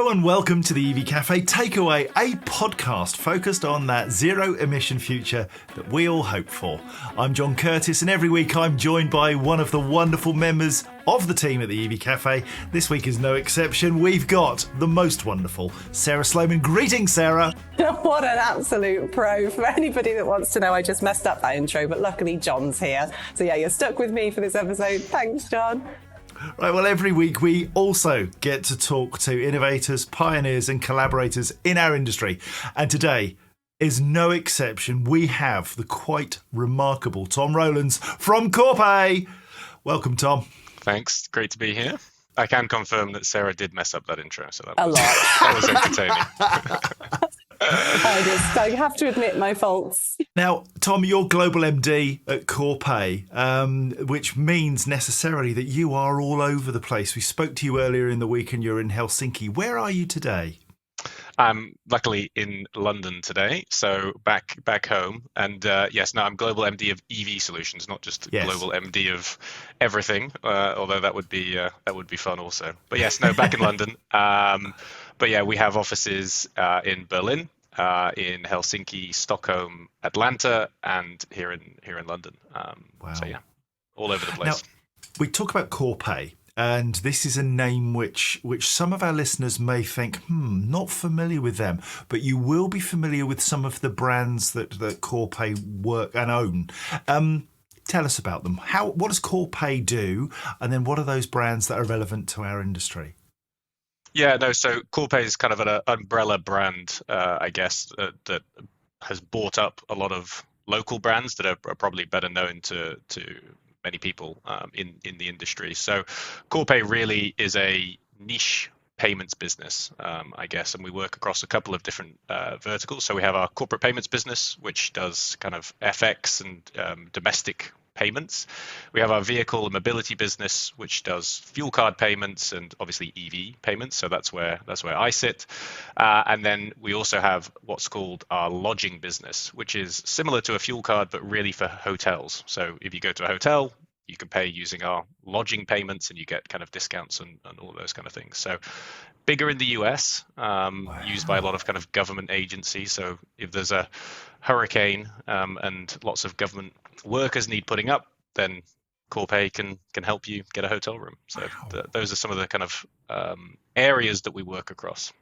Hello and welcome to the EV Café Takeaway, a podcast focused on that zero-emission future that we all hope for. I'm John Curtis, and every week I'm joined by one of the wonderful members of the team at the EV Café. This week is no exception. We've got the most wonderful Sara Sloman. Greetings, Sara. What an absolute pro. For anybody that wants to know, I just messed up that intro, but luckily John's here. So yeah, you're stuck with me for this episode. Thanks, John. Right, well, every week we also get to talk to innovators, pioneers and collaborators in our industry. And today is no exception. We have the quite remarkable Tom Rowlands from Corpay. Welcome, Tom. Thanks. Great to be here. I can confirm that Sara did mess up that intro, so that was entertaining. I have to admit my faults. Now, Tom, you're Global MD at Corpay, which means necessarily that you are all over the place. We spoke to you earlier in the week and you're in Helsinki. Where are you today? I'm luckily in London today, so back home. And I'm Global MD of EV Solutions, not just Global MD of everything, although that would be fun also. But back in London. But yeah, we have offices in Berlin, in Helsinki, Stockholm, Atlanta, and here in London. Wow. So yeah, all over the place. Now, we talk about Corpay. And this is a name which some of our listeners may think, not familiar with them, but you will be familiar with some of the brands that Corpay work and own. Tell us about them. What does Corpay do? And then what are those brands that are relevant to our industry? So Corpay is kind of an umbrella brand, I guess, that has bought up a lot of local brands that are probably better known to many people in the industry. So Corpay really is a niche payments business, I guess, and we work across a couple of different verticals. So we have our corporate payments business, which does kind of FX and domestic payments. We have our vehicle and mobility business, which does fuel card payments and obviously EV payments. So that's where I sit. And then we also have what's called our lodging business, which is similar to a fuel card, but really for hotels. So if you go to a hotel, you can pay using our lodging payments and you get kind of discounts and all those kind of things. So bigger in the US, used by a lot of kind of government agencies. So if there's a hurricane and lots of government workers need putting up, then Corpay can help you get a hotel room. So those are some of the kind of areas that we work across,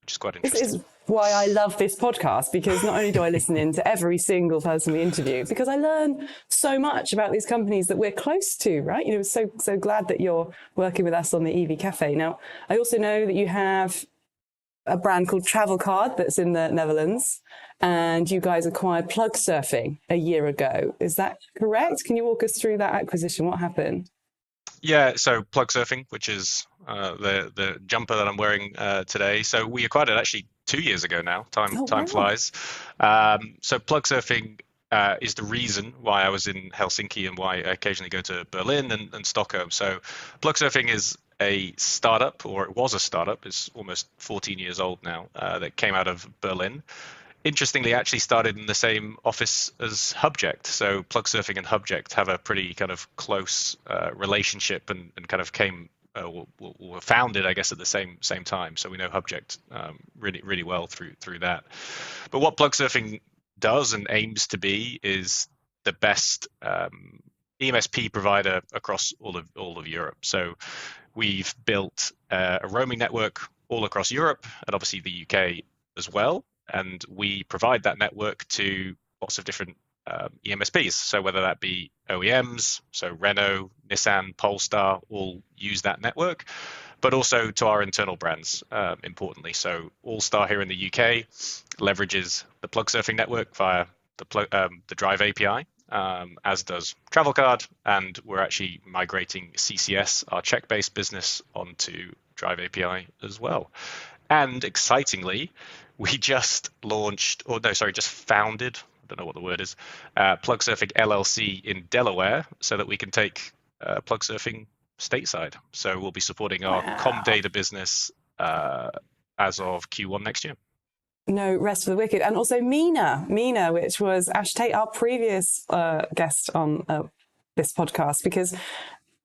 which is quite interesting. This is why I love this podcast, because not only do I listen in to every single person we interview, because I learn so much about these companies that we're close to, right? So glad that you're working with us on the EV Cafe. Now, I also know that you have a brand called TravelCard that's in the Netherlands, and you guys acquired PlugSurfing a year ago. Is that correct? Can you walk us through that acquisition? What happened? Yeah, so PlugSurfing, which is the jumper that I'm wearing today. So we acquired it actually 2 years ago now. Time flies. So PlugSurfing is the reason why I was in Helsinki and why I occasionally go to Berlin and Stockholm. So PlugSurfing is a startup, or it was a startup. It's almost 14 years old now, that came out of Berlin. Interestingly, actually started in the same office as Hubject. So PlugSurfing and Hubject have a pretty kind of close relationship and kind of were founded, I guess, at the same time. So we know Hubject really well through that. But what PlugSurfing does and aims to be is the best EMSP provider across all of Europe. So we've built a roaming network all across Europe and obviously the UK as well. And we provide that network to lots of different EMSPs. So whether that be OEMs, so Renault, Nissan, Polestar, all use that network, but also to our internal brands, importantly. So Allstar here in the UK leverages the PlugSurfing network via the Drive API, as does TravelCard, and we're actually migrating CCS, our check-based business, onto Drive API as well. And excitingly, we just founded, I don't know what the word is, PlugSurfing LLC in Delaware, so that we can take PlugSurfing stateside. So we'll be supporting our Comdata business as of Q1 next year. No rest for the wicked. And also Mina, which was Ash Tate, our previous guest on this podcast, because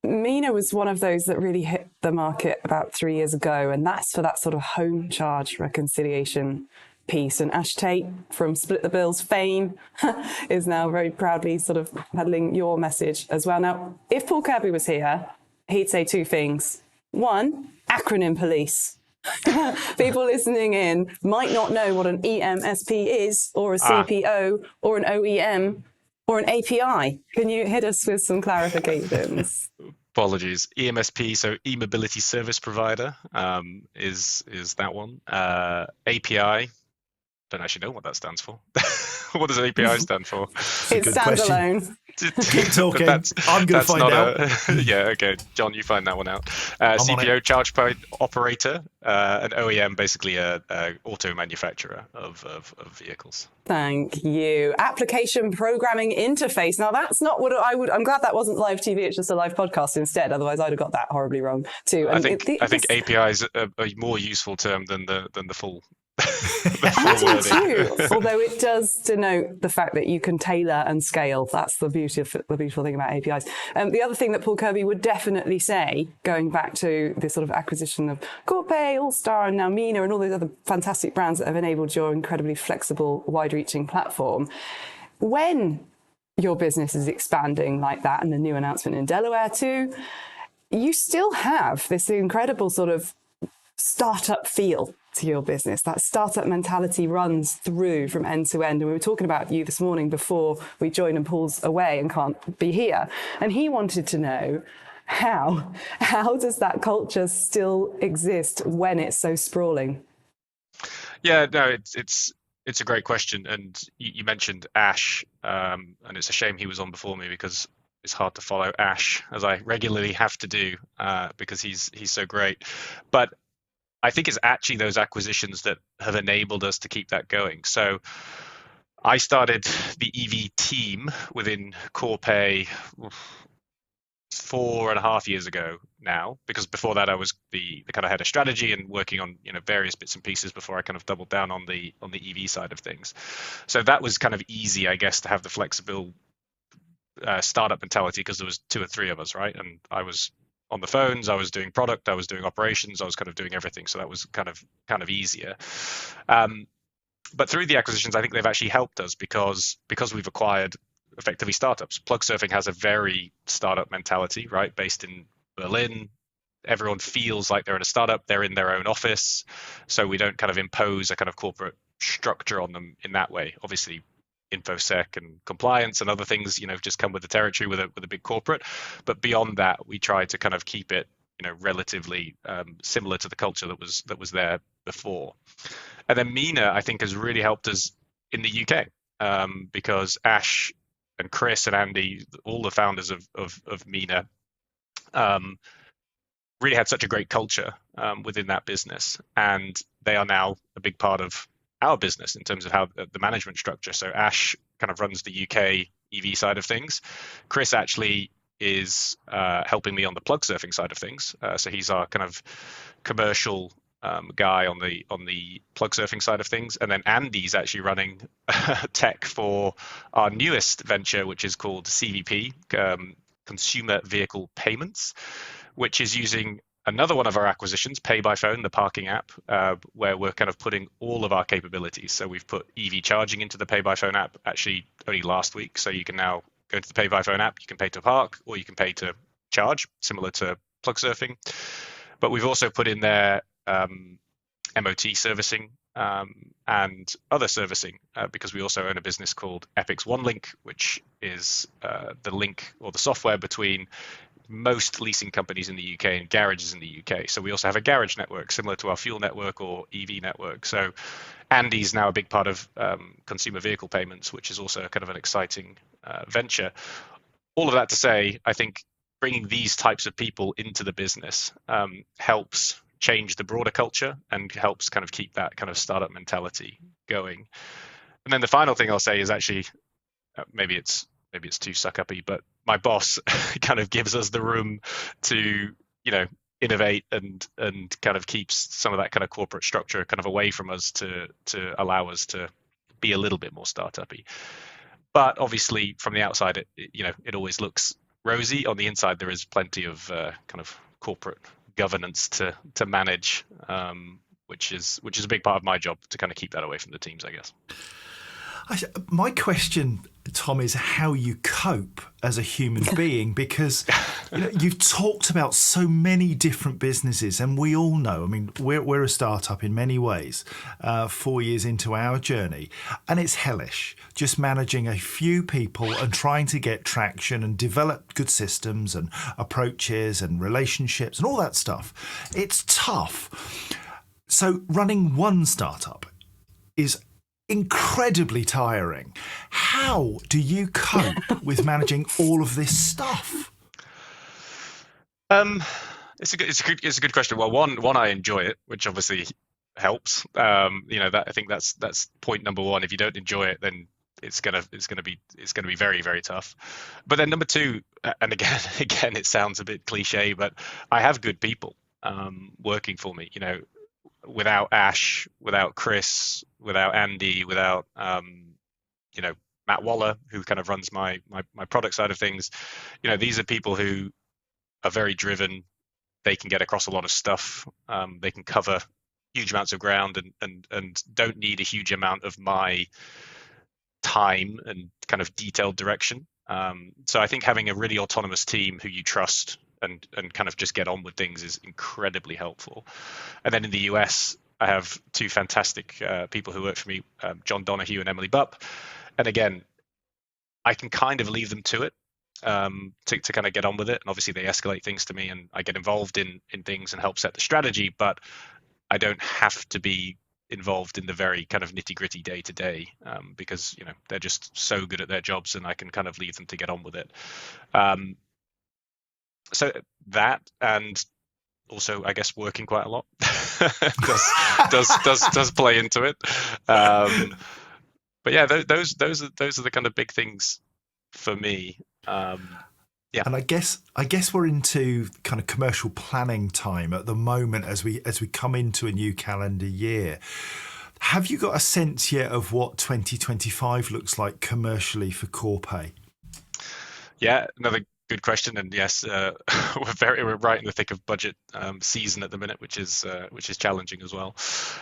Mina was one of those that really hit the market about 3 years ago, and that's for that sort of home charge reconciliation piece. And Ash Tate from Split the Bills fame is now very proudly sort of peddling your message as well. Now, if Paul Kirby was here, he'd say two things. One, acronym police. People listening in might not know what an EMSP is, or a CPO, or an OEM, or an API. Can you hit us with some clarifications? Apologies. EMSP, so e-mobility service provider, is that one. API, don't actually know what that stands for. What does API stand for? It stands alone. Keep talking. I'm going to find out. Yeah, okay. John, you find that one out. CPO, charge point operator, an OEM, basically a auto manufacturer of vehicles. Thank you. Application programming interface. Now, that's not what I would. I'm glad that wasn't live TV. It's just a live podcast instead. Otherwise, I'd have got that horribly wrong too. And I think API is a more useful term than the full. I do too. Although it does denote the fact that you can tailor and scale. That's the beautiful thing about APIs. The other thing that Paul Kirby would definitely say, going back to this sort of acquisition of Corpay, Allstar, and now Mina, and all those other fantastic brands that have enabled your incredibly flexible, wide-reaching platform, when your business is expanding like that, and the new announcement in Delaware too, you still have this incredible sort of startup feel to your business. That startup mentality runs through from end to end. And we were talking about you this morning before we joined, and Paul's away and can't be here. And he wanted to know how does that culture still exist when it's so sprawling? Yeah, no, it's a great question. And you mentioned Ash, and it's a shame he was on before me because it's hard to follow Ash, as I regularly have to do, because he's so great. But I think it's actually those acquisitions that have enabled us to keep that going. So I started the EV team within Corpay 4.5 years ago now, because before that I was the kind of head of strategy and working on various bits and pieces before I kind of doubled down on the EV side of things. So that was kind of easy, I guess, to have the flexible startup mentality because there was 2 or 3 of us, right? And I was on the phones, I was doing product, I was doing operations, I was kind of doing everything. So that was kind of easier. But through the acquisitions, I think they've actually helped us because we've acquired effectively startups. PlugSurfing has a very startup mentality, right? Based in Berlin. Everyone feels like they're in a startup, they're in their own office. So we don't kind of impose a kind of corporate structure on them in that way. Obviously, InfoSec and compliance and other things, just come with the territory with a big corporate. But beyond that, we try to kind of keep it, relatively similar to the culture that was there before. And then Mina, I think, has really helped us in the UK because Ash and Chris and Andy, all the founders of Mina, really had such a great culture within that business, and they are now a big part of our business in terms of how the management structure. So Ash kind of runs the UK EV side of things. Chris actually is helping me on the PlugSurfing side of things. So he's our kind of commercial guy on the PlugSurfing side of things. And then Andy's actually running tech for our newest venture, which is called CVP, Consumer Vehicle Payments, which is using another one of our acquisitions, Pay by Phone, the parking app, where we're kind of putting all of our capabilities. So we've put EV charging into the Pay by Phone app actually only last week. So you can now go to the Pay by Phone app, you can pay to park, or you can pay to charge, similar to PlugSurfing. But we've also put in there MOT servicing and other servicing because we also own a business called Epix OneLink, which is the link or the software between most leasing companies in the UK and garages in the UK. So we also have a garage network similar to our fuel network or EV network. So Andy's now a big part of consumer vehicle payments, which is also kind of an exciting venture. All of that to say, I think bringing these types of people into the business helps change the broader culture and helps kind of keep that kind of startup mentality going. And then the final thing I'll say is actually, maybe it's too suck-uppy, but my boss kind of gives us the room to, innovate and kind of keeps some of that kind of corporate structure kind of away from us to allow us to be a little bit more startup-y. But obviously from the outside, it always looks rosy. On the inside, there is plenty of kind of corporate governance to manage, which is a big part of my job, to kind of keep that away from the teams, I guess. My question, Tom, is how you cope as a human being, because you've talked about so many different businesses, and we all know, I mean, we're a startup in many ways, 4 years into our journey, and it's hellish just managing a few people and trying to get traction and develop good systems and approaches and relationships and all that stuff. It's tough. So running one startup is incredibly tiring. How do you cope with managing all of this stuff? It's a good question. Well, one, I enjoy it, which obviously helps. That I think that's point number one. If you don't enjoy it, then it's gonna be very, very tough. But then number two, and again, it sounds a bit cliche, but I have good people working for me. Without Ash, without Chris, without Andy, without Matt Waller, who kind of runs my product side of things, these are people who are very driven. They can get across a lot of stuff. They can cover huge amounts of ground and don't need a huge amount of my time and kind of detailed direction. So I think having a really autonomous team who you trust and kind of just get on with things is incredibly helpful. And then in the US, I have two fantastic people who work for me, John Donahue and Emily Bupp. And again, I can kind of leave them to it, to kind of get on with it. And obviously they escalate things to me and I get involved in things and help set the strategy, but I don't have to be involved in the very kind of nitty gritty day to day, because, they're just so good at their jobs and I can kind of leave them to get on with it. So that, and also I guess working quite a lot does play into it. But yeah, those are the kind of big things for me. Yeah. And I guess we're into kind of commercial planning time at the moment as we come into a new calendar year. Have you got a sense yet of what 2025 looks like commercially for Corpay? Yeah, another good question, and yes, we're right in the thick of budget season at the minute, which is challenging as well.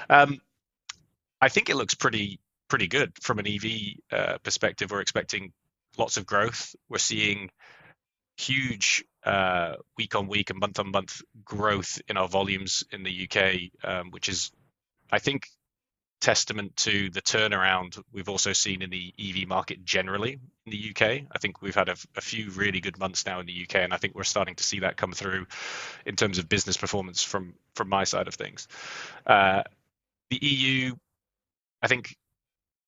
I think it looks pretty good from an EV perspective. We're expecting lots of growth. We're seeing huge week on week and month on month growth in our volumes in the UK, which is, I think, testament to the turnaround we've also seen in the EV market generally in the UK. I think we've had a few really good months now in the UK, and I think we're starting to see that come through in terms of business performance from my side of things. The EU, I think,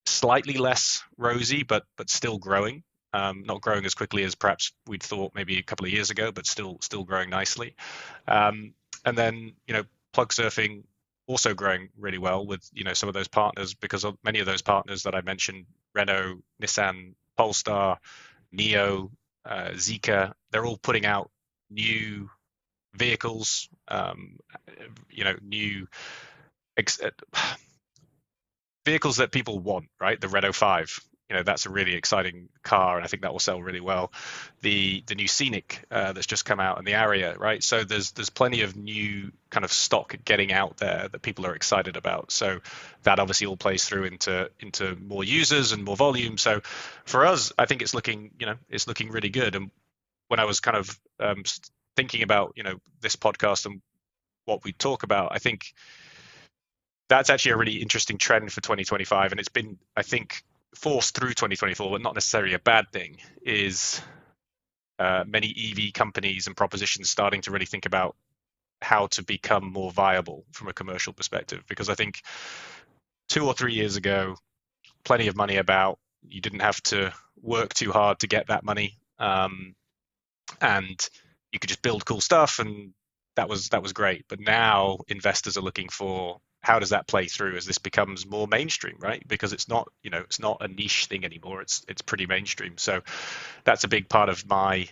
slightly less rosy, but still growing. Not growing as quickly as perhaps we'd thought maybe a couple of years ago, but still growing nicely. And then, PlugSurfing also growing really well with, some of those partners, because of many of those partners that I mentioned, Renault, Nissan, Polestar, NIO, Zeekr, they're all putting out new vehicles, new vehicles that people want, right? The Renault 5, that's a really exciting car, and I think that will sell really well. The new Scenic that's just come out, and the Aria, right? So there's plenty of new kind of stock getting out there that people are excited about. So that obviously all plays through into more users and more volume. So for us, I think it's looking really good. And when I was kind of thinking about this podcast and what we talk about, I think that's actually a really interesting trend for 2025, and it's been, I think, forced through 2024, but not necessarily a bad thing, is many EV companies and propositions starting to really think about how to become more viable from a commercial perspective. Because I think 2 or 3 years ago, plenty of money about, you didn't have to work too hard to get that money, and you could just build cool stuff, and that was great. But now investors are looking for, how does that play through as this becomes more mainstream, right? Because it's not a niche thing anymore. It's pretty mainstream. So that's a big part of my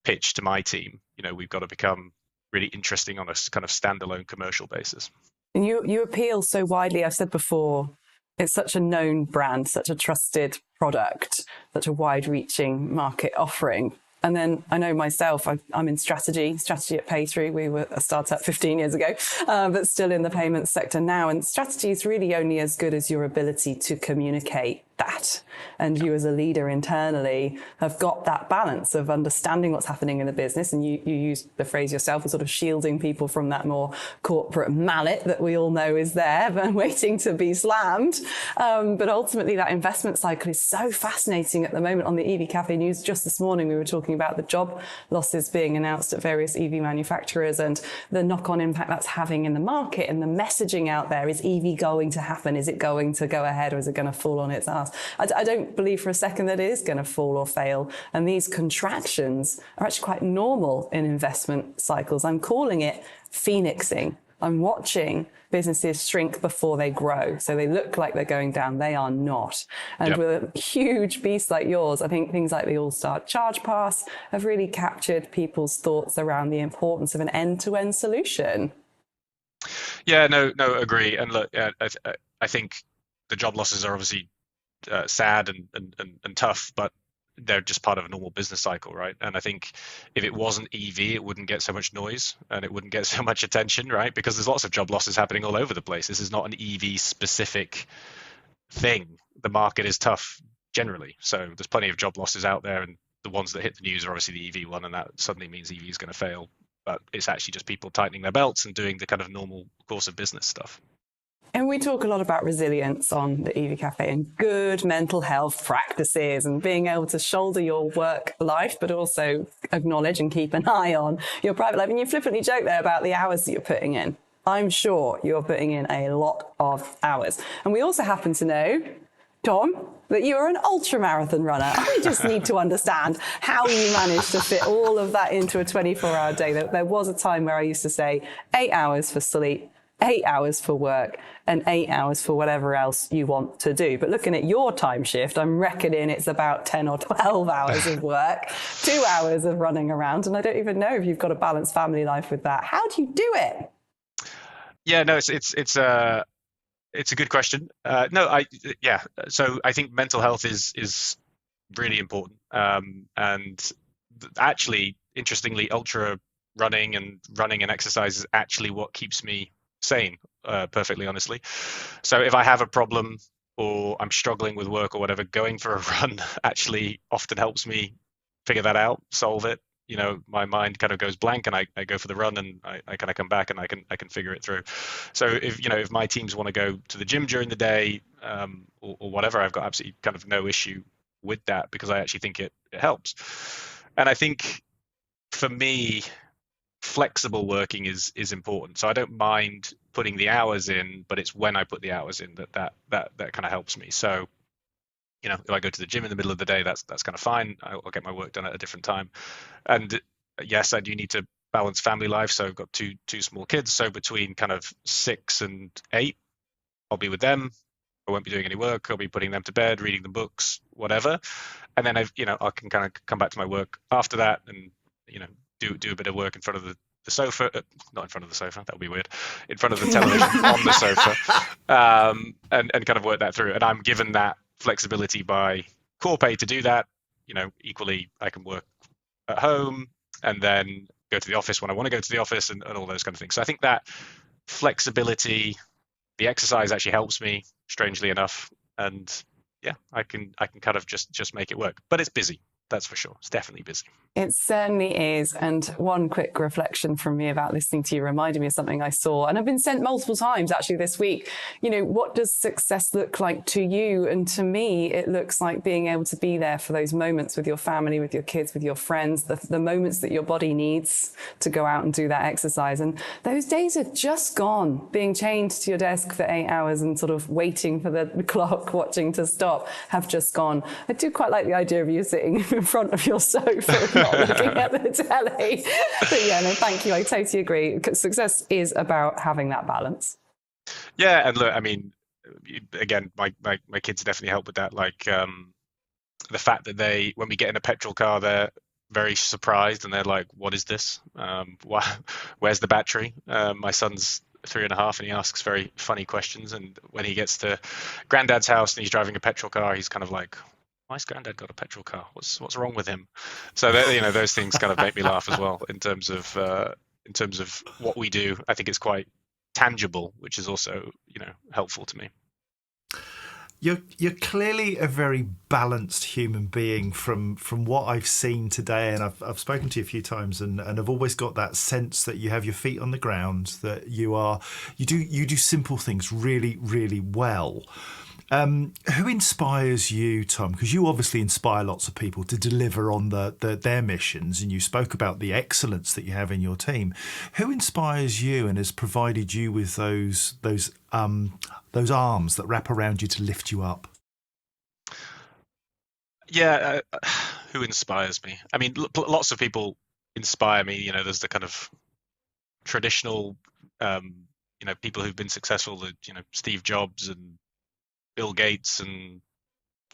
pitch to my team. We've got to become really interesting on a kind of standalone commercial basis. And you appeal so widely. I've said before, it's such a known brand, such a trusted product, such a wide-reaching market offering. And then I know myself, I'm in strategy at Paythrough. We were a startup 15 years ago, but still in the payments sector now. And strategy is really only as good as your ability to communicate that. And you as a leader internally have got that balance of understanding what's happening in the business. And you use the phrase yourself of sort of shielding people from that more corporate mallet that we all know is there and waiting to be slammed. But ultimately that investment cycle is so fascinating at the moment. On the EV Café news just this morning, we were talking about the job losses being announced at various EV manufacturers and the knock-on impact that's having in the market, and the messaging out there. Is EV going to happen? Is it going to go ahead, or is it going to fall on its ass? I don't believe for a second that it is going to fall or fail. And these contractions are actually quite normal in investment cycles. I'm calling it phoenixing. I'm watching businesses shrink before they grow. So they look like they're going down. They are not. And with a huge beast like yours, I think things like the Allstar Charge Pass have really captured people's thoughts around the importance of an end-to-end solution. Yeah, no, agree. And look, I think the job losses are obviously sad and tough, but they're just part of a normal business cycle, right? And I think if it wasn't EV, it wouldn't get so much noise and it wouldn't get so much attention, right? Because there's lots of job losses happening all over the place. This is not an EV specific thing. The market is tough generally. So there's plenty of job losses out there, and the ones that hit the news are obviously the EV one, and that suddenly means EV is going to fail. But it's actually just people tightening their belts and doing the kind of normal course of business stuff. And we talk a lot about resilience on the EV Café and good mental health practices and being able to shoulder your work life, but also acknowledge and keep an eye on your private life. And you flippantly joke there about the hours that you're putting in. I'm sure you're putting in a lot of hours. And we also happen to know, Tom, that you're an ultra-marathon runner. We just need to understand how you managed to fit all of that into a 24-hour day. There was a time where I used to say 8 hours for sleep, 8 hours for work, and 8 hours for whatever else you want to do. But looking at your time shift, I'm reckoning it's about 10 or 12 hours of work, 2 hours of running around. And I don't even know if you've got a balanced family life with that. How do you do it? Yeah, no, it's a good question. So I think mental health is really important. And actually, interestingly, ultra running and exercise is actually what keeps me sane, perfectly honestly. So if I have a problem or I'm struggling with work or whatever, going for a run actually often helps me figure that out, solve it. You know, my mind kind of goes blank and I go for the run and I kind of come back and I can figure it through. So if my teams want to go to the gym during the day or whatever, I've got absolutely kind of no issue with that because I actually think it helps. And I think for me, flexible working is important. So I don't mind putting the hours in, but it's when I put the hours in that kind of helps me. So, if I go to the gym in the middle of the day, that's kind of fine. I'll get my work done at a different time. And yes, I do need to balance family life. So I've got two small kids. So between kind of 6 and 8, I'll be with them. I won't be doing any work. I'll be putting them to bed, reading them books, whatever. And then I can kind of come back to my work after that and, do a bit of work in front of the sofa, not in front of the sofa, that would be weird, in front of the television on the sofa, and kind of work that through. And I'm given that flexibility by Corpay to do that. Equally, I can work at home and then go to the office when I want to go to the office and all those kind of things. So I think that flexibility, the exercise actually helps me, strangely enough. And yeah, I can kind of just make it work. But it's busy. That's for sure. It's definitely busy. It certainly is. And one quick reflection from me about listening to you reminded me of something I saw, and I've been sent multiple times actually this week. What does success look like to you? And to me, it looks like being able to be there for those moments with your family, with your kids, with your friends, the moments that your body needs to go out and do that exercise. And those days are just gone. Being chained to your desk for 8 hours and sort of waiting for the clock, watching to stop, have just gone. I do quite like the idea of you sitting in front of your sofa, not looking at the telly. But yeah, no, thank you. I totally agree. Success is about having that balance. Yeah, and look, I mean, again, my kids definitely help with that. Like the fact that when we get in a petrol car, they're very surprised and they're like, "What is this? Where's the battery?" My son's 3.5 and he asks very funny questions. And when he gets to Granddad's house and he's driving a petrol car, he's kind of like, why has Granddad got a petrol car? What's wrong with him? So that, those things kind of make me laugh as well in terms of what we do. I think it's quite tangible, which is also helpful to me. You're clearly a very balanced human being from what I've seen today, and I've spoken to you a few times, and I've always got that sense that you have your feet on the ground, that you do simple things really, really well. Who inspires you, Tom? Because you obviously inspire lots of people to deliver on their missions, and you spoke about the excellence that you have in your team. Who inspires you and has provided you with those arms that wrap around you to lift you up? Yeah, who inspires me? I mean, lots of people inspire me. There's the kind of traditional, people who've been successful, Steve Jobs and Bill Gates and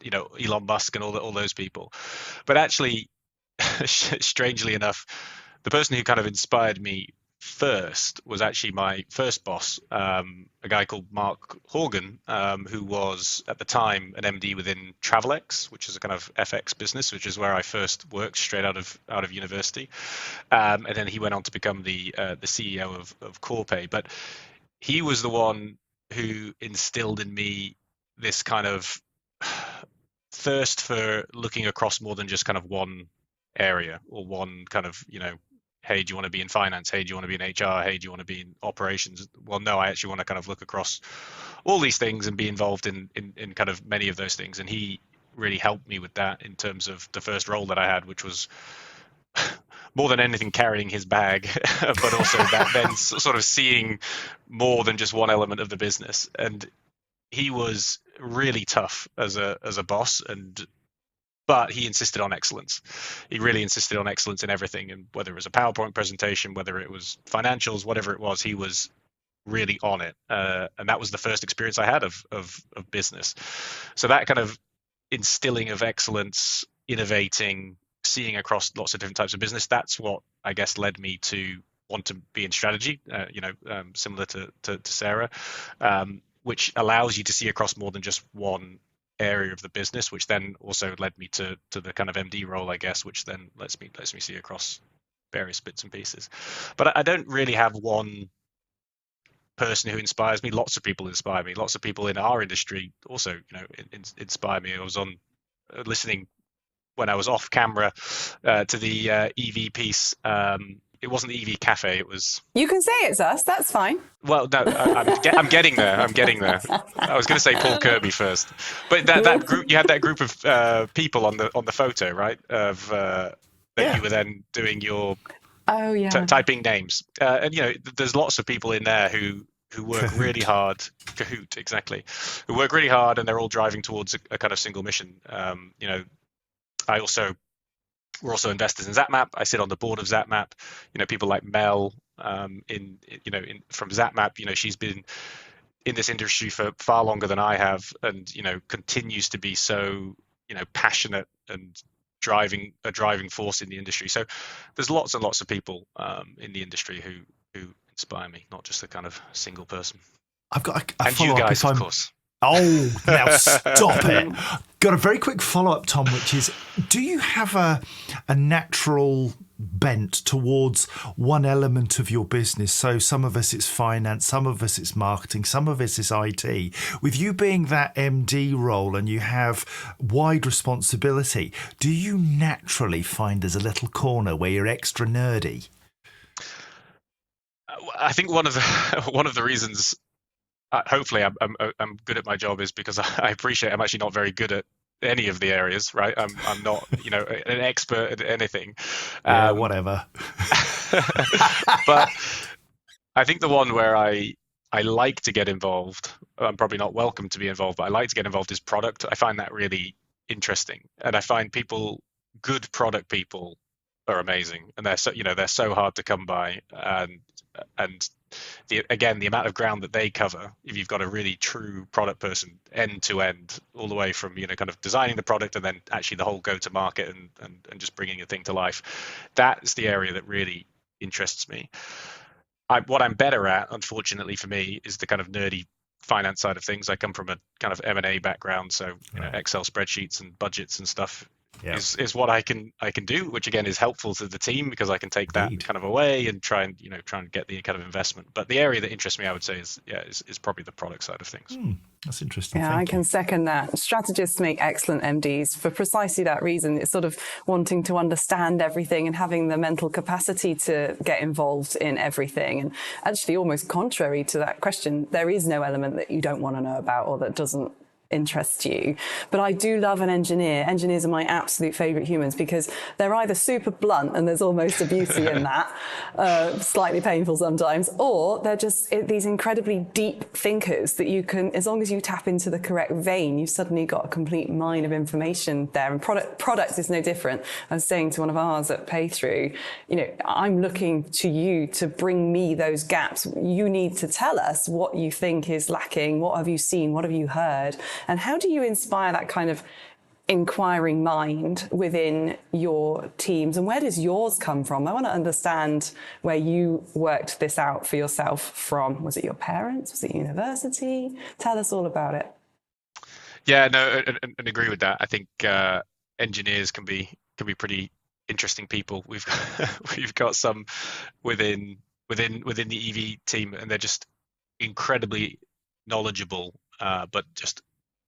Elon Musk and all those people. But actually, strangely enough, the person who kind of inspired me first was actually my first boss, a guy called Mark Horgan, who was at the time an MD within TravelX, which is a kind of FX business, which is where I first worked straight out of university, and then he went on to become the CEO of Corpay. But he was the one who instilled in me this kind of thirst for looking across more than just kind of one area or one kind of, hey, do you want to be in finance? Hey, do you want to be in HR? Hey, do you want to be in operations? Well, no, I actually want to kind of look across all these things and be involved in kind of many of those things. And he really helped me with that in terms of the first role that I had, which was more than anything carrying his bag, but also that then sort of seeing more than just one element of the business. And he was really tough as a boss, but he insisted on excellence. He really insisted on excellence in everything, and whether it was a PowerPoint presentation, whether it was financials, whatever it was, he was really on it. And that was the first experience I had of business. So that kind of instilling of excellence, innovating, seeing across lots of different types of business, that's what I guess led me to want to be in strategy, similar to Sara, which allows you to see across more than just one area of the business, which then also led me to the kind of MD role, I guess, which then lets me see across various bits and pieces. But I don't really have one person who inspires me. Lots of people inspire me. Lots of people in our industry also, inspire me. I was on listening when I was off camera to the EV piece. It wasn't the EV Café. It was. You can say it's us. That's fine. Well, no, I'm getting there. I'm getting there. I was going to say Paul Kirby first, but that group, you had that group of people on the photo, right? Of that you were then doing your typing names, and there's lots of people in there who work really hard. Kahoot, exactly. Who work really hard, and they're all driving towards a kind of single mission. We're also investors in ZapMap. I sit on the board of ZapMap. People like Mel from ZapMap. She's been in this industry for far longer than I have, and continues to be so passionate and a driving force in the industry. So there's lots and lots of people in the industry who inspire me, not just a kind of single person. I've got a and you guys, of course. Oh, now stop it. Got a very quick follow-up, Tom, which is, do you have a natural bent towards one element of your business? So some of us it's finance, some of us it's marketing, some of us it's IT. With you being that MD role and you have wide responsibility, do you naturally find there's a little corner where you're extra nerdy? I think one of the reasons hopefully I'm good at my job is because I appreciate I'm actually not very good at any of the areas, right? I'm not an expert at anything. Whatever. But I think the one where I like to get involved, I'm probably not welcome to be involved, but I like to get involved is product. I find that really interesting, and I find good product people are amazing, and they're so hard to come by, and the amount of ground that they cover, if you've got a really true product person end to end, all the way from kind of designing the product and then actually the whole go to market and just bringing a thing to life, that's the area that really interests me. What I'm better at, unfortunately for me, is the kind of nerdy finance side of things. I come from a kind of M&A background, so Right. Excel spreadsheets and budgets and stuff Yeah. is what I can do, which again is helpful to the team because I can take that Indeed. kind of away and try and get the kind of investment. But the area that interests me, I would say, is probably the product side of things. That's interesting. Yeah, Thank I can you. second that. Strategists make excellent MDs for precisely that reason. It's sort of wanting to understand everything and having the mental capacity to get involved in everything. And actually, almost contrary to that question, there is no element that you don't want to know about or that doesn't interest you. But I do love an engineer. Engineers are my absolute favourite humans because they're either super blunt and there's almost a beauty in that, slightly painful sometimes, or they're just these incredibly deep thinkers that you can, as long as you tap into the correct vein, you've suddenly got a complete mine of information there. And product is no different. I was saying to one of ours at Paythrough, I'm looking to you to bring me those gaps. You need to tell us what you think is lacking. What have you seen? What have you heard? And how do you inspire that kind of inquiring mind within your teams? And where does yours come from? I want to understand where you worked this out for yourself from. Was it your parents? Was it university? Tell us all about it. Yeah, no, and agree with that. I think engineers can be pretty interesting people. We've got some within the EV team, and they're just incredibly knowledgeable, but just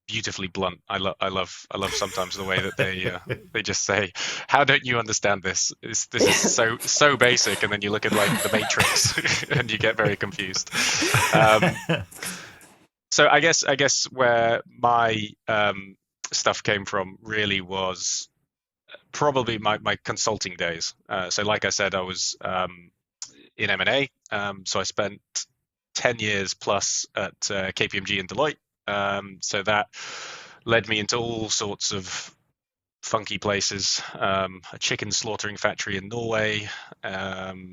beautifully blunt. I love sometimes the way that they just say, "How don't you understand this? This is so basic," and then you look at like the Matrix and you get very confused. So I guess where my stuff came from really was probably my consulting days. So like I said, I was in M&A. So I spent 10 years plus at KPMG and Deloitte. So that led me into all sorts of funky places, a chicken slaughtering factory in Norway, SAB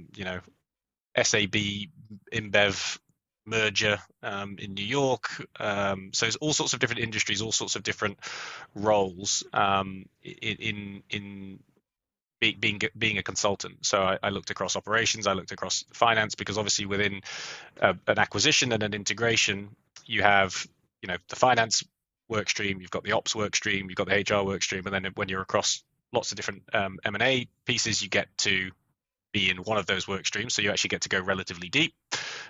InBev merger in New York. So it's all sorts of different industries, all sorts of different roles in being a consultant. So I looked across operations, I looked across finance, because obviously within an acquisition and an integration, you have the finance work stream, you've got the ops work stream, you've got the HR work stream, and then when you're across lots of different M&A pieces, you get to be in one of those work streams. So you actually get to go relatively deep.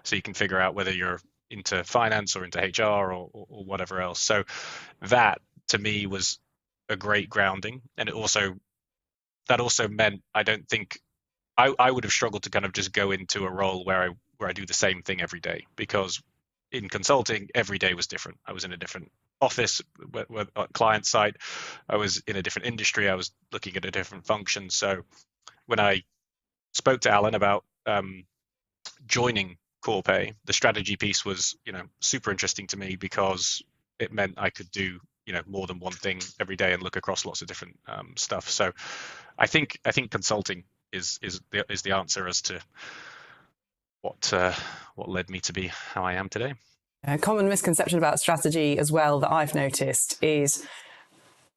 So you can figure out whether you're into finance or into HR or whatever else. So that to me was a great grounding, and that also meant I don't think I would have struggled to kind of just go into a role where I do the same thing every day, because in consulting every day was different. I was in a different office, client side, I was in a different industry, I was looking at a different function. So when I spoke to Alan about joining Corpay, the strategy piece was super interesting to me, because it meant I could do more than one thing every day and look across lots of different stuff. So I think consulting is the answer as to what led me to be how I am today. A common misconception about strategy as well that I've noticed is,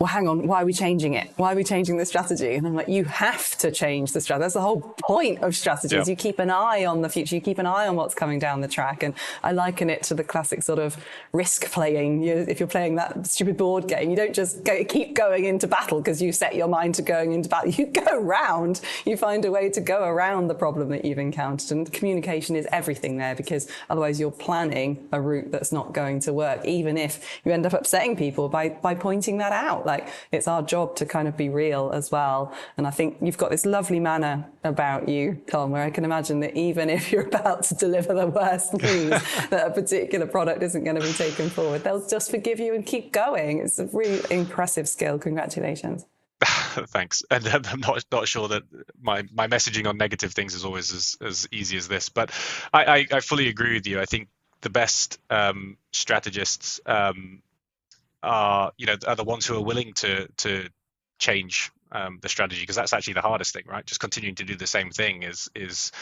well, hang on, why are we changing it? Why are we changing the strategy? And I'm like, you have to change the strategy. That's the whole point of strategies. Yeah. You keep an eye on the future. You keep an eye on what's coming down the track. And I liken it to the classic sort of risk playing. If you're playing that stupid board game, you don't just keep going into battle because you set your mind to going into battle. You go round. You find a way to go around the problem that you've encountered. And communication is everything there, because otherwise you're planning a route that's not going to work, even if you end up upsetting people by pointing that out. Like, it's our job to kind of be real as well. And I think you've got this lovely manner about you, Tom, where I can imagine that even if you're about to deliver the worst news that a particular product isn't going to be taken forward, they'll just forgive you and keep going. It's a really impressive skill. Congratulations. Thanks. And I'm not sure that my messaging on negative things is always as easy as this, but I fully agree with you. I think the best strategists are the ones who are willing to change the strategy, because that's actually the hardest thing, right? Just continuing to do the same thing is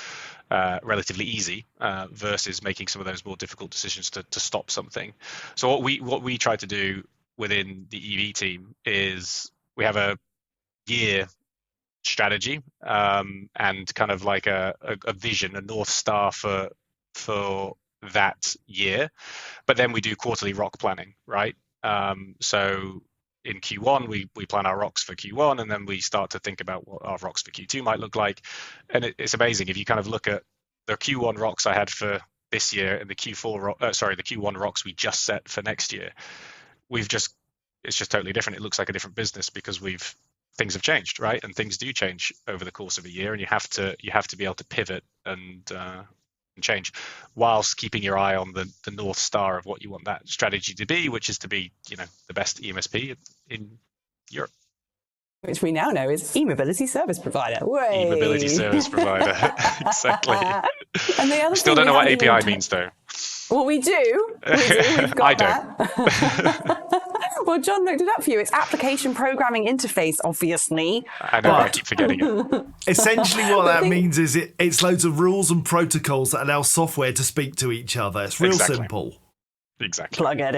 relatively easy versus making some of those more difficult decisions to stop something. So what we try to do within the EV team is we have a year strategy and kind of like a vision, a North Star for that year. But then we do quarterly ROC planning, right? So in Q1, we plan our ROCs for Q1, and then we start to think about what our ROCs for Q2 might look like. And it's amazing if you kind of look at the Q1 ROCs I had for this year and the Q1 ROCs we just set for next year. It's just totally different. It looks like a different business because things have changed, right? And things do change over the course of a year, and you have to be able to pivot and change whilst keeping your eye on the North Star of what you want that strategy to be, which is to be, the best EMSP in Europe. Which we now know is e-mobility service provider. E-mobility service provider. Exactly. And the other Still don't know what API means, though. Well, we do. We've got that. Well, John looked it up for you. It's application programming interface, obviously. I know, I keep forgetting it. Essentially what that means is it's loads of rules and protocols that allow software to speak to each other. It's real simple. Exactly. Plug it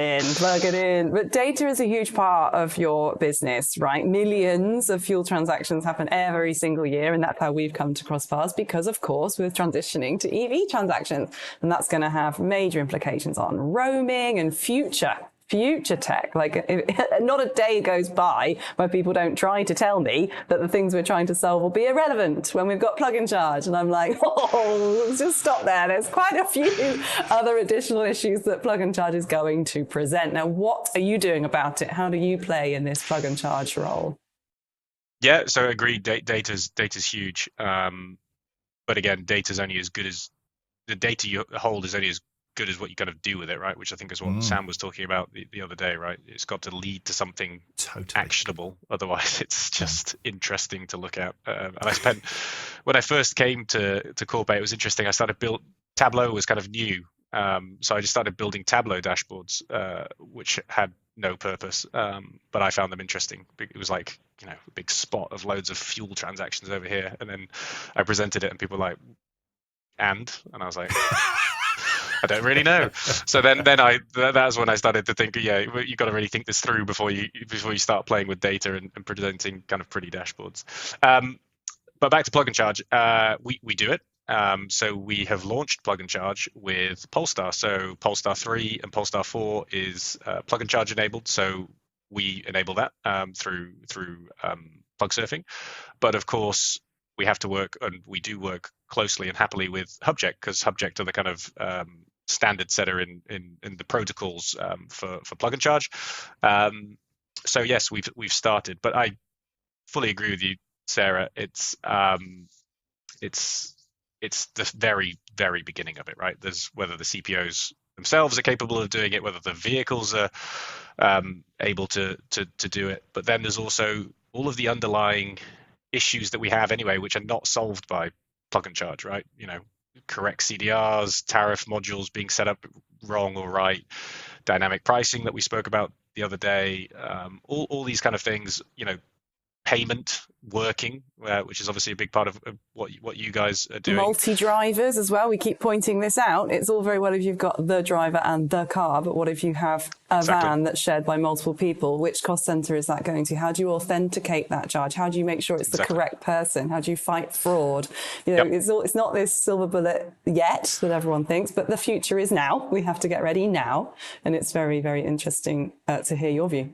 in. But data is a huge part of your business, right? Millions of fuel transactions happen every single year, and that's how we've come to cross paths because, of course, we're transitioning to EV transactions, and that's going to have major implications on roaming and future tech. Like, not a day goes by where people don't try to tell me that the things we're trying to solve will be irrelevant when we've got plug and charge. And I'm like, just stop there. There's quite a few other additional issues that plug and charge is going to present. Now, what are you doing about it? How do you play in this plug and charge role? Yeah, so I agree. Data's huge. But again, data's only as good as the data you hold is only as good as what you kind of do with it, right? Which I think is what Sam was talking about the other day, right? It's got to lead to something actionable. Otherwise, it's just interesting to look at. And when I first came to Corpay, it was interesting. Tableau was kind of new. So I just started building Tableau dashboards, which had no purpose. But I found them interesting. It was like, a big spot of loads of fuel transactions over here. And then I presented it and people were like, and I was like, I don't really know. So then that's when I started to think, you got to really think this through before you start playing with data and presenting kind of pretty dashboards. But back to plug and charge, we do it. So we have launched plug and charge with Polestar. So Polestar 3 and Polestar 4 is plug and charge enabled. So we enable that through PlugSurfing. But of course, we have to work, and we do work closely and happily with Hubject, because Hubject are the kind of standard setter in the protocols for plug and charge. So yes, we've started, but I fully agree with you, Sarah. It's the very, very beginning of it, right? There's whether the CPOs themselves are capable of doing it, whether the vehicles are able to do it, but then there's also all of the underlying issues that we have anyway, which are not solved by plug and charge, right? Correct CDRs, tariff modules being set up wrong or right, dynamic pricing that we spoke about the other day, all these kind of things, payment working, which is obviously a big part of what you guys are doing. Multi-drivers as well. We keep pointing this out. It's all very well if you've got the driver and the car, but what if you have a van that's shared by multiple people? Which cost center is that going to? How do you authenticate that charge? How do you make sure it's the correct person? How do you fight fraud? It's not this silver bullet yet that everyone thinks, but the future is now. We have to get ready now. And it's very, very interesting to hear your view.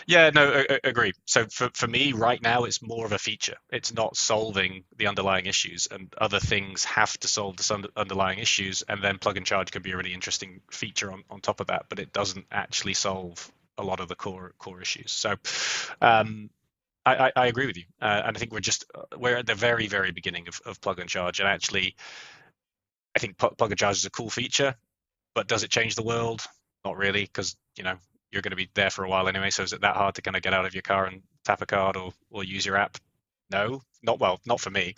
Yeah, no, agree. So for me right now, it's more of a feature. It's not solving the underlying issues, and other things have to solve the underlying issues, and then plug and charge could be a really interesting feature on top of that, but it doesn't actually solve a lot of the core issues. So I agree with you. And I think we're at the very, very beginning of plug and charge. And actually, I think plug and charge is a cool feature, but does it change the world? Not really, because, you're going to be there for a while anyway. So is it that hard to kind of get out of your car and tap a card or use your app? No, not for me.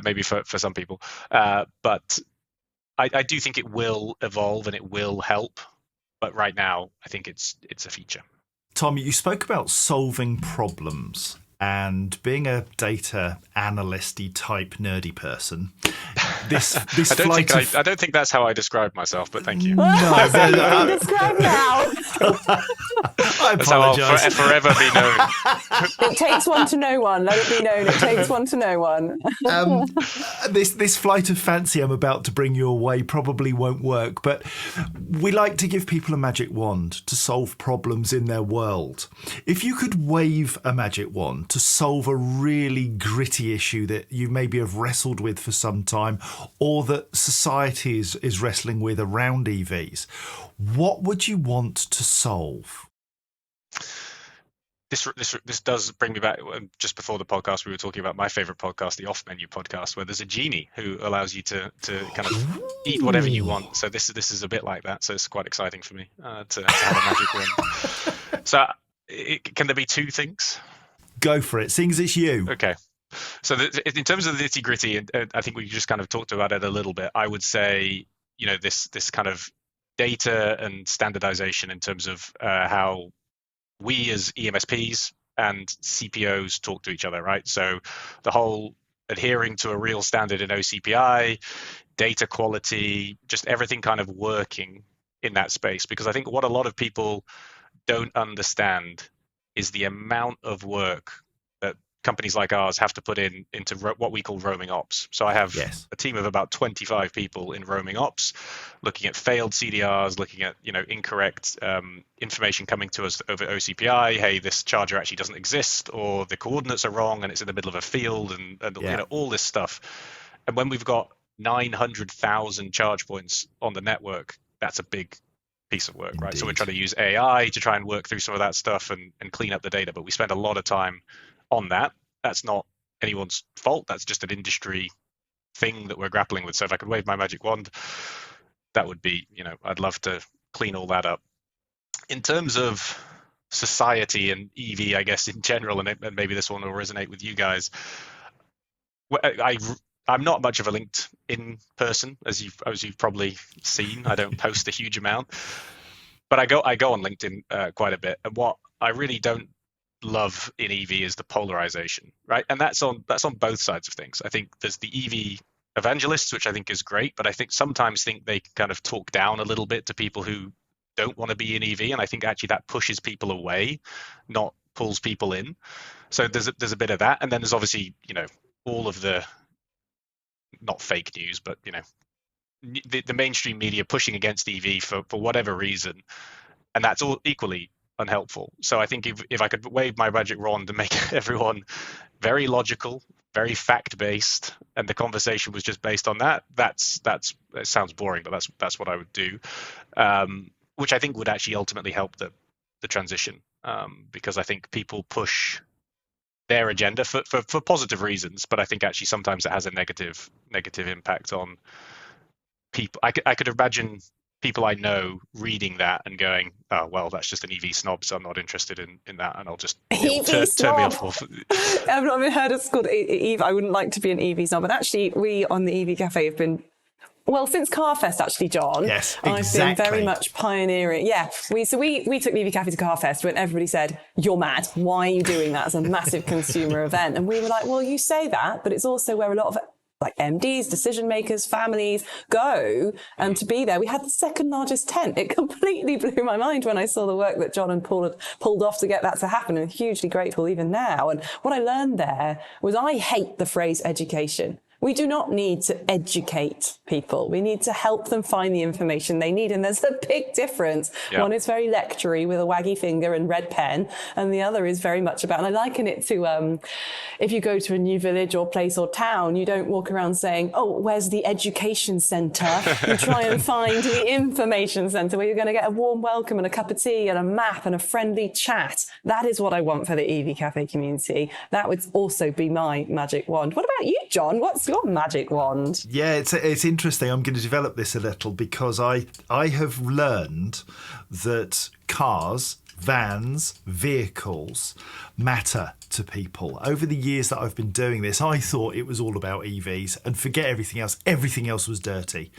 Maybe for some people. But I do think it will evolve and it will help. But right now, I think it's a feature. Tom, you spoke about solving problems. And being a data analyst-y type nerdy person, this I don't think that's how I describe myself, but thank you. No, Describe now. I That's how I'll apologise. forever be known. It takes one to know one. Let it be known. It takes one to know one. This flight of fancy I'm about to bring you away probably won't work, but we like to give people a magic wand to solve problems in their world. If you could wave a magic wand to solve a really gritty issue that you maybe have wrestled with for some time, or that society is wrestling with around EVs, what would you want to solve? This does bring me back. Just before the podcast, we were talking about my favorite podcast, the Off Menu podcast, where there's a genie who allows you to kind of eat whatever you want. So this is a bit like that. So it's quite exciting for me to have a magic wand. So can there be two things? Go for it. Seeing as it's you. Okay. So in terms of the nitty gritty, and I think we just kind of talked about it a little bit. I would say, this kind of data and standardization in terms of how we as EMSPs and CPOs talk to each other, right? So the whole adhering to a real standard in OCPI, data quality, just everything kind of working in that space. Because I think what a lot of people don't understand is the amount of work that companies like ours have to put into what we call roaming ops. So I have a team of about 25 people in roaming ops, looking at failed CDRs, looking at incorrect information coming to us over OCPI. Hey, this charger actually doesn't exist, or the coordinates are wrong and it's in the middle of a field, and all this stuff. And when we've got 900,000 charge points on the network, that's a big piece of work, right? So we're trying to use AI to try and work through some of that stuff and clean up the data, but we spend a lot of time on that. That's not anyone's fault. That's just an industry thing that we're grappling with. So if I could wave my magic wand, that would be, I'd love to clean all that up. In terms of society and EV, I guess in general, and maybe this one will resonate with you guys, I'm not much of a LinkedIn person, as you've probably seen. I don't post a huge amount, but I go on LinkedIn quite a bit. And what I really don't love in EV is the polarization, right? And that's on both sides of things. I think there's the EV evangelists, which I think is great, but I sometimes think they can kind of talk down a little bit to people who don't want to be in EV, and I think actually that pushes people away, not pulls people in. So there's a bit of that, and then there's obviously all of the not fake news, but the mainstream media pushing against EV for whatever reason, and that's all equally unhelpful. So I think if I could wave my magic wand and make everyone very logical, very fact-based, and the conversation was just based on that, it sounds boring, but that's what I would do, which I think would actually ultimately help the transition, because I think people push their agenda for positive reasons, but I think actually sometimes it has a negative impact on people. I could imagine people I know reading that and going, oh, well, that's just an EV snob, so I'm not interested in that, and I'll just turn me off. I've not even heard it's called EV. I wouldn't like to be an EV snob, but actually we on the EV Cafe have been, well, since Carfest, actually, John. Yes, exactly. I've been very much pioneering. Yeah, we took the EV Cafe to Carfest when everybody said, you're mad. Why are you doing that? It's a massive consumer event. And we were like, well, you say that, but it's also where a lot of like MDs, decision makers, families go. And to be there, we had the second largest tent. It completely blew my mind when I saw the work that John and Paul had pulled off to get that to happen, and hugely grateful even now. And what I learned there was I hate the phrase education. We do not need to educate people. We need to help them find the information they need. And there's a big difference. Yeah. One is very lectury with a waggy finger and red pen. And the other is very much about, and I liken it to, if you go to a new village or place or town, you don't walk around saying, oh, where's the education centre? You try and find the information centre where you're going to get a warm welcome and a cup of tea and a map and a friendly chat. That is what I want for the EV Cafe community. That would also be my magic wand. What about you, John? What's your magic wand? Yeah, it's interesting. I'm going to develop this a little because I have learned that cars vans, vehicles matter to people. Over the years that I've been doing this, I thought it was all about EVs and forget everything else. Everything else was dirty.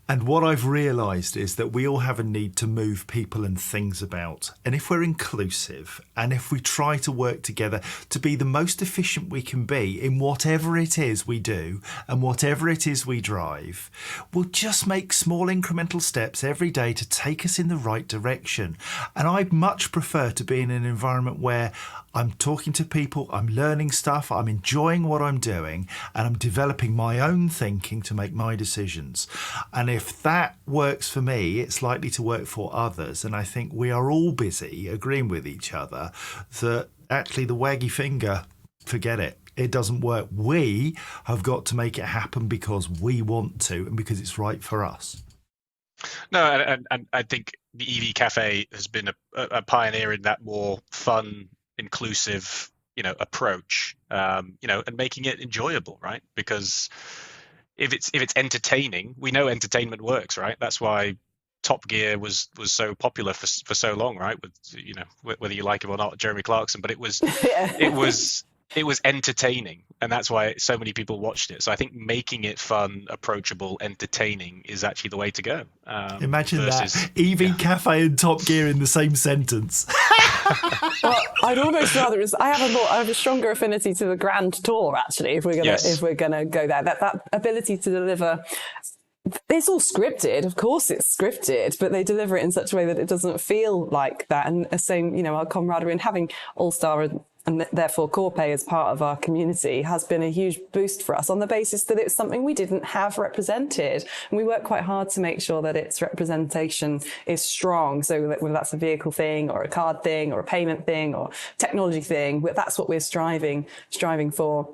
And what I've realised is that we all have a need to move people and things about. And if we're inclusive and if we try to work together to be the most efficient we can be in whatever it is we do and whatever it is we drive, we'll just make small incremental steps every day to take us in the right direction. And I much prefer to be in an environment where I'm talking to people, I'm learning stuff, I'm enjoying what I'm doing, and I'm developing my own thinking to make my decisions. And if that works for me, it's likely to work for others. And I think we are all busy agreeing with each other that actually the waggy finger, forget it. It doesn't work. We have got to make it happen because we want to and because it's right for us. No, and I think the EV Cafe has been a pioneer in that more fun, inclusive, approach, and making it enjoyable, right? Because if it's entertaining, we know entertainment works, right? That's why Top Gear was so popular for so long, right? With whether you like him or not, Jeremy Clarkson, but it was it was entertaining, and that's why so many people watched it. So I think making it fun, approachable, entertaining is actually the way to go. Imagine that EV Cafe and Top Gear in the same sentence. Well, I'd almost rather. I have a stronger affinity to the Grand Tour, actually. If we're gonna go there, that ability to deliver. It's all scripted, of course it's scripted, but they deliver it in such a way that it doesn't feel like that. And the same, our camaraderie and having Allstar and therefore Corpay as part of our community has been a huge boost for us on the basis that it's something we didn't have represented. And we work quite hard to make sure that its representation is strong. So that whether that's a vehicle thing or a card thing or a payment thing or technology thing, that's what we're striving for.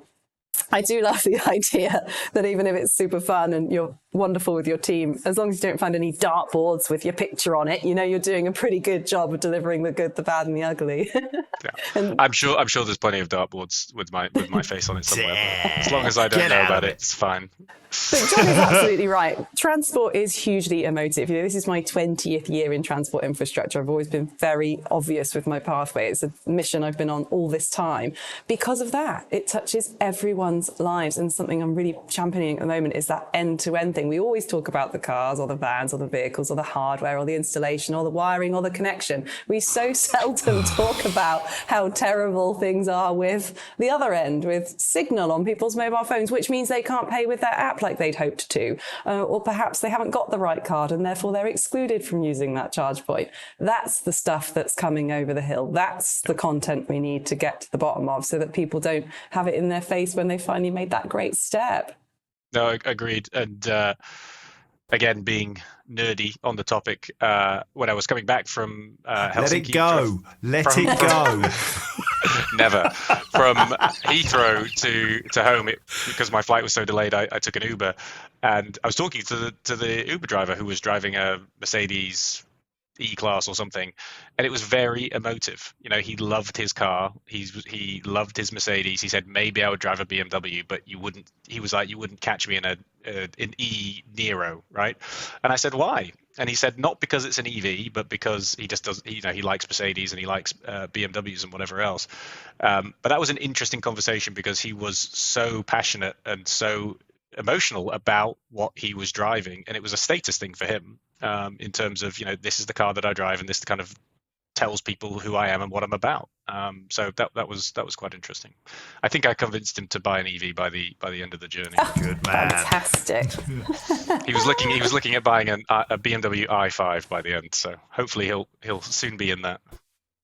I do love the idea that even if it's super fun and you're wonderful with your team, as long as you don't find any dartboards with your picture on it, you're doing a pretty good job of delivering the good, the bad, and the ugly. Yeah. I'm sure there's plenty of dartboards with my face on it somewhere. As long as I don't know about it, it's fine. But John is absolutely right. Transport is hugely emotive. This is my 20th year in transport infrastructure. I've always been very obvious with my pathway. It's a mission I've been on all this time. Because of that, it touches everyone's lives. And something I'm really championing at the moment is that end-to-end thing. We always talk about the cars or the vans or the vehicles or the hardware or the installation or the wiring or the connection. We so seldom talk about how terrible things are with the other end, with signal on people's mobile phones, which means they can't pay with their app like they'd hoped to, or perhaps they haven't got the right card and therefore they're excluded from using that charge point. That's the stuff that's coming over the hill. That's the content we need to get to the bottom of so that people don't have it in their face when they finally made that great step. No, agreed. And again, being nerdy on the topic, when I was coming back from Helsinki... Let it go. Never. From Heathrow to home, because my flight was so delayed, I took an Uber, and I was talking to the Uber driver who was driving a Mercedes E-Class or something, and it was very emotive. He loved his car, he loved his Mercedes. He said maybe I would drive a BMW, but you wouldn't. He was like, you wouldn't catch me in an E Nero, right? And I said, why? And he said, not because it's an EV, but because he just does. He likes Mercedes and he likes BMWs and whatever else. But that was an interesting conversation because he was so passionate and so emotional about what he was driving, and it was a status thing for him, in terms of this is the car that I drive, and this kind of tells people who I am and what I'm about. So that was quite interesting. I think I convinced him to buy an EV by the end of the journey. Good man. Fantastic. He was looking at buying a BMW i5 by the end. So hopefully he'll soon be in that.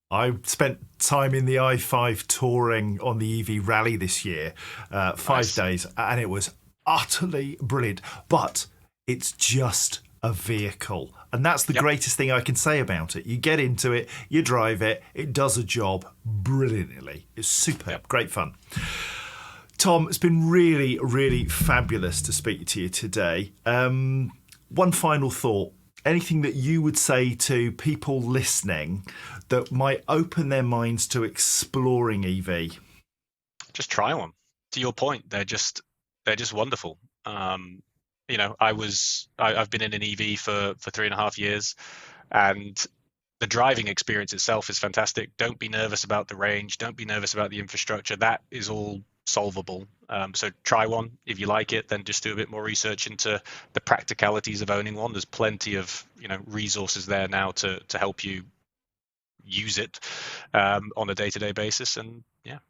I spent time in the i5 touring on the EV rally this year, 5 days, and it was utterly brilliant. But it's just a vehicle, and that's the greatest thing I can say about it. You get into it, you drive it, it does a job brilliantly. It's superb, great fun. Tom, it's been really, really fabulous to speak to you today. One final thought. Anything that you would say to people listening that might open their minds to exploring EV? Just try one. To your point, they're just wonderful. I've been in an EV for 3.5 years, and the driving experience itself is fantastic. Don't be nervous about the range. Don't be nervous about the infrastructure. That is all solvable. So try one. If you like it, then just do a bit more research into the practicalities of owning one. There's plenty of resources there now to help you use it on a day-to-day basis, and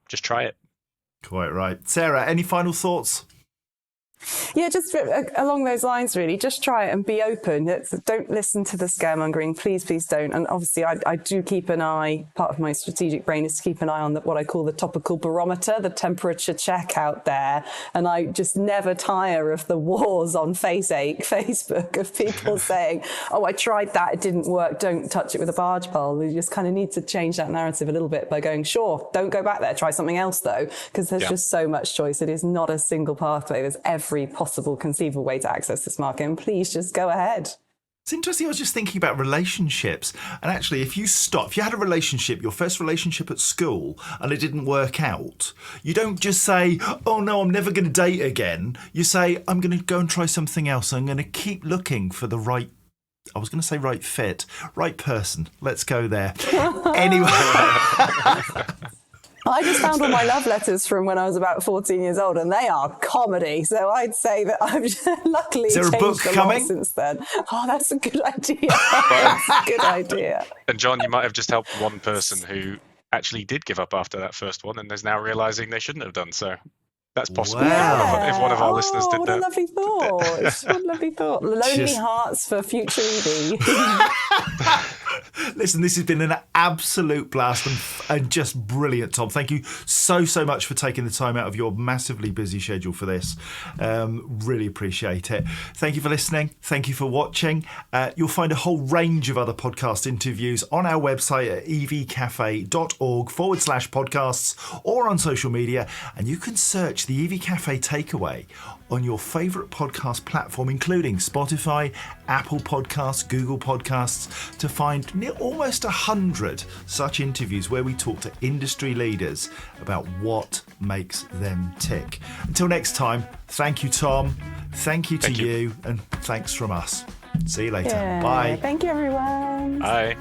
just try it. Quite right. Sarah, any final thoughts? Yeah, just along those lines, really. Just try it and be open. Don't listen to the scaremongering. Please, please don't. And obviously, I do keep an eye. Part of my strategic brain is to keep an eye on what I call the topical barometer, the temperature check out there. And I just never tire of the wars on Facebook of people saying, oh, I tried that, it didn't work, don't touch it with a barge pole. You just kind of need to change that narrative a little bit by going, sure, don't go back there, try something else though, because there's just so much choice. It is not a single pathway. There's every possible conceivable way to access this market, and please just go ahead. It's interesting. I was just thinking about relationships, and actually, if you had a relationship, your first relationship at school, and it didn't work out, you don't just say, oh no, I'm never going to date again. You say, I'm going to go and try something else. I'm going to keep looking for the right fit, right person. Let's go there. Anyway. I just found all my love letters from when I was about 14 years old, and they are comedy. So I'd say that I've luckily changed a lot since then. Oh, that's a good idea. That's a good idea. And John, you might have just helped one person who actually did give up after that first one and is now realising they shouldn't have done so. That's possible. Wow. If one of our listeners did that. What a lovely thought. What a lovely thought. Lonely hearts for future EV. Listen, this has been an absolute blast and just brilliant, Tom. Thank you so much for taking the time out of your massively busy schedule for this. Really appreciate it. Thank you for listening. Thank you for watching. You'll find a whole range of other podcast interviews on our website at evcafe.org/podcasts or on social media. And you can search the EV Café Takeaway on your favourite podcast platform, including Spotify, Apple Podcasts, Google Podcasts, to find almost 100 such interviews where we talk to industry leaders about what makes them tick. Until next time, thank you, Tom. Thank you to you, and thanks from us. See you later. Yeah, bye. Thank you, everyone. Bye.